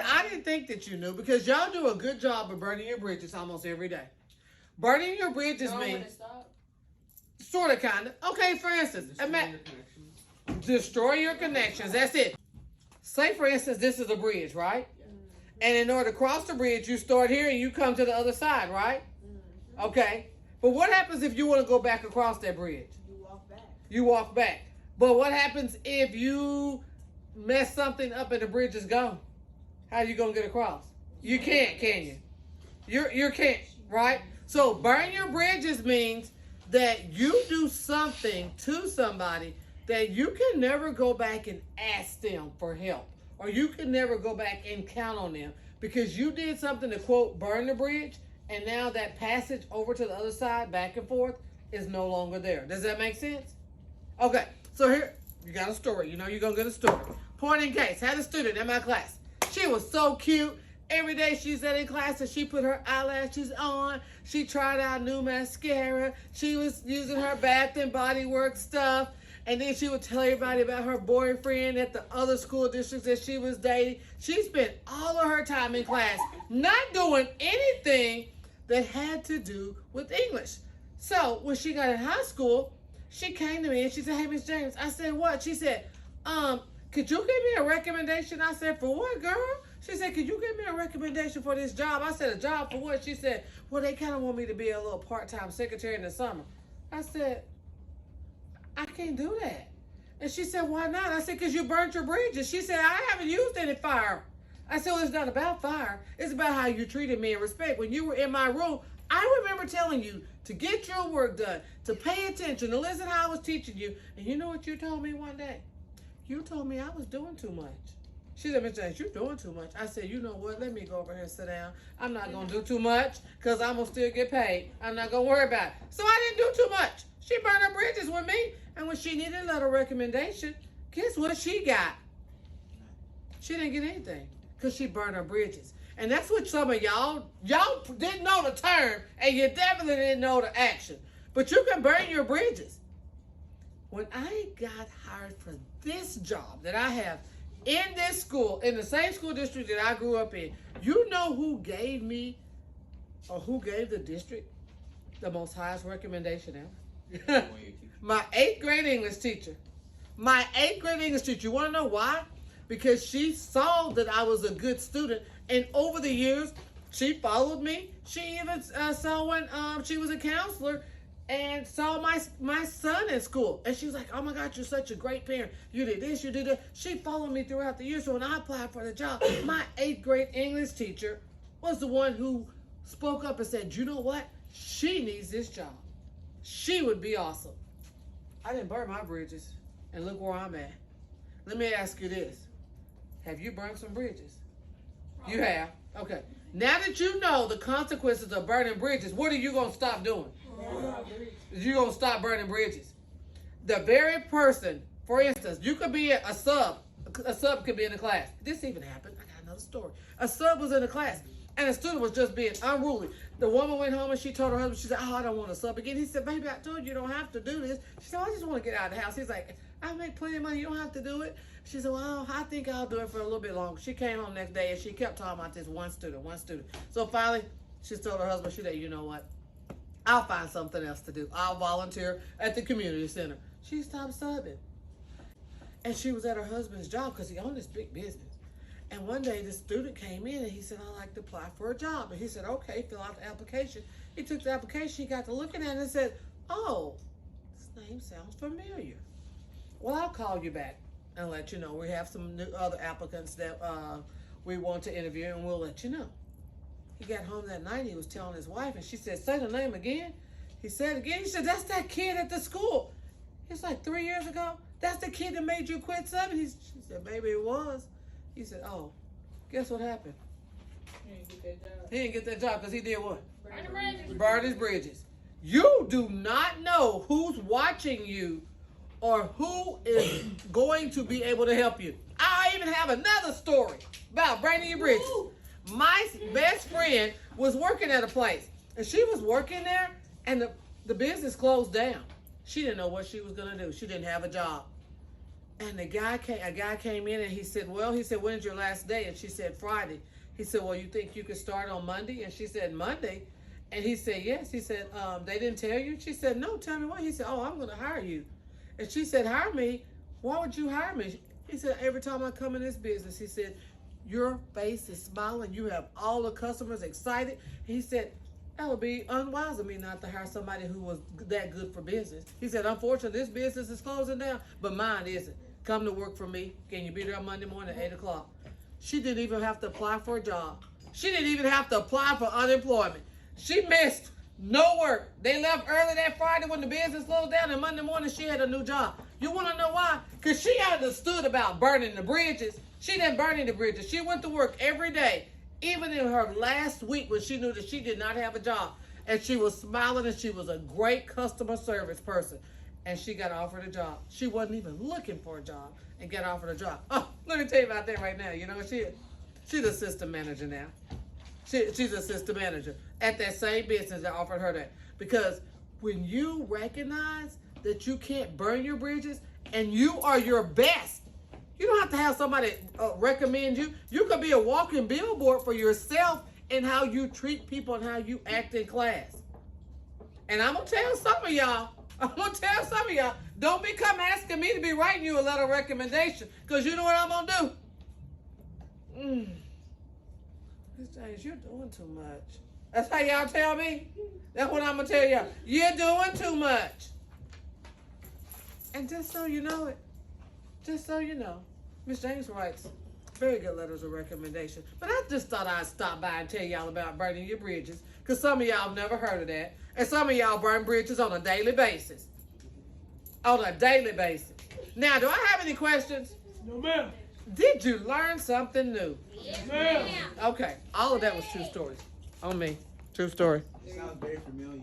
I didn't think that you knew because y'all do a good job of burning your bridges almost every day. Burning your bridges means sort of, kind of. Okay, for instance, destroy your connections. That's it. Say, for instance, this is a bridge, right? And in order to cross the bridge, you start here and you come to the other side, right? Okay. But what happens if you want to go back across that bridge? You walk back. You walk back. But what happens if you mess something up and the bridge is gone? How are you going to get across? You can't, can you? You can't, right? So burn your bridges means that you do something to somebody that you can never go back and ask them for help. Or you can never go back and count on them because you did something to, quote, burn the bridge, and now that passage over to the other side, back and forth, is no longer there. Does that make sense? Okay, so here, you got a story. You know you're going to get a story. Point in case, had a student in my class. She was so cute. Every day she sat in class and she put her eyelashes on. She tried out new mascara. She was using her Bath and Body Works stuff. And then she would tell everybody about her boyfriend at the other school districts that she was dating. She spent all of her time in class not doing anything that had to do with English. So when she got in high school, she came to me and she said, "Hey, Miss James." I said, "What?" She said, "Could you give me a recommendation?" I said, "For what, girl?" She said, "Could you give me a recommendation for this job?" I said, "A job for what?" She said, "Well, they kind of want me to be a little part-time secretary in the summer." I said, "I can't do that." And she said, "Why not?" I said, "Because you burnt your bridges." She said, "I haven't used any fire." I said, "Well, it's not about fire. It's about how you treated me and respect. When you were in my room, I remember telling you to get your work done, to pay attention, to listen how I was teaching you. And you know what you told me one day? You told me I was doing too much." She said, "Miss James, you're doing too much." I said, "You know what? Let me go over here and sit down. I'm not going to do too much because I'm going to still get paid. I'm not going to worry about it." So I didn't do too much. She burned her bridges with me. And when she needed a little recommendation, guess what she got? She didn't get anything because she burned her bridges. And that's what some of y'all didn't know the term, and you definitely didn't know the action. But you can burn your bridges. When I got hired for this job that I have in this school, in the same school district that I grew up in, you know who gave me, or who gave the district the most highest recommendation ever? My 8th grade English teacher. My 8th grade English teacher. You want to know why? Because she saw that I was a good student, and over the years, she followed me. She even saw when she was a counselor and saw my son in school. And she was like, "Oh my God, you're such a great parent. You did this, you did that." She followed me throughout the years. So when I applied for the job, my 8th grade English teacher was the one who spoke up and said, "You know what? She needs this job. She would be awesome." I didn't burn my bridges, and look where I'm at. Let me ask you this. Have you burned some bridges? You have? Okay. Now that you know the consequences of burning bridges, what are you going to stop doing? You're going to stop burning bridges. The very person, for instance, you could be a sub. A sub could be in a class. This even happened. I got another story. A sub was in a class, and a student was just being unruly. The woman went home and she told her husband, she said, "Oh, I don't want to sub again." He said, "Baby, I told you you don't have to do this." She said, "I just want to get out of the house." He's like, "I make plenty of money. You don't have to do it." She said, "Well, I think I'll do it for a little bit longer." She came home the next day and she kept talking about this one student. So finally, she told her husband, she said, "You know what? I'll find something else to do. I'll volunteer at the community center." She stopped subbing. And she was at her husband's job because he owned this big business. And one day, this student came in and he said, "I'd like to apply for a job." And he said, "Okay, fill out the application." He took the application, he got to looking at it and said, "Oh, this name sounds familiar. Well, I'll call you back and let you know. We have some other applicants that we want to interview, and we'll let you know." He got home that night, he was telling his wife, and she said, "Say the name again." He said again. He said, "That's that kid at the school. It's like 3 years ago. That's the kid that made you quit subbing." She said, "Baby, it was." He said, "Oh, guess what happened?" He didn't get that job. He didn't get that job because he did what? Burn the bridges. Burn his bridges. You do not know who's watching you or who is going to be able to help you. I even have another story about burning your bridges. My best friend was working at a place, and she was working there, and the business closed down. She didn't know what she was going to do. She didn't have a job. And a guy came in and he said, well, he said, when's your last day? And she said, Friday. He said, well, you think you could start on Monday? And she said, Monday. And he said, yes. He said, they didn't tell you? She said, no, tell me what. He said, oh, I'm going to hire you. And she said, hire me? Why would you hire me? He said, every time I come in this business, he said, your face is smiling. You have all the customers excited. He said, that would be unwise of me not to hire somebody who was that good for business. He said, unfortunately, this business is closing down, but mine isn't. Come to work for me. Can you be there on Monday morning at 8 o'clock? She didn't even have to apply for a job. She didn't even have to apply for unemployment. She missed no work. They left early that Friday when the business closed down, and Monday morning she had a new job. You want to know why? Because she understood about burning the bridges. She didn't burn any bridges. She went to work every day, even in her last week when she knew that she did not have a job. And she was smiling, and she was a great customer service person. And she got offered a job. She wasn't even looking for a job and got offered a job. Oh, let me tell you about that right now. You know, she's assistant manager now. She's assistant manager at that same business that offered her that. Because when you recognize that you can't burn your bridges and you are your best, you don't have to have somebody recommend you. You could be a walking billboard for yourself and how you treat people and how you act in class. And I'm going to tell some of y'all, don't become asking me to be writing you a letter of recommendation, because you know what I'm going to do? Miss James, you're doing too much. That's how y'all tell me? That's what I'm going to tell y'all. You're doing too much. And just so you know, Miss James writes very good letters of recommendation. But I just thought I'd stop by and tell y'all about burning your bridges, because some of y'all have never heard of that. And some of y'all burn bridges on a daily basis. On a daily basis. Now, do I have any questions? No, ma'am. Did you learn something new? Yes, ma'am. Okay, all of that was true stories. On me. True story. Sounds very familiar.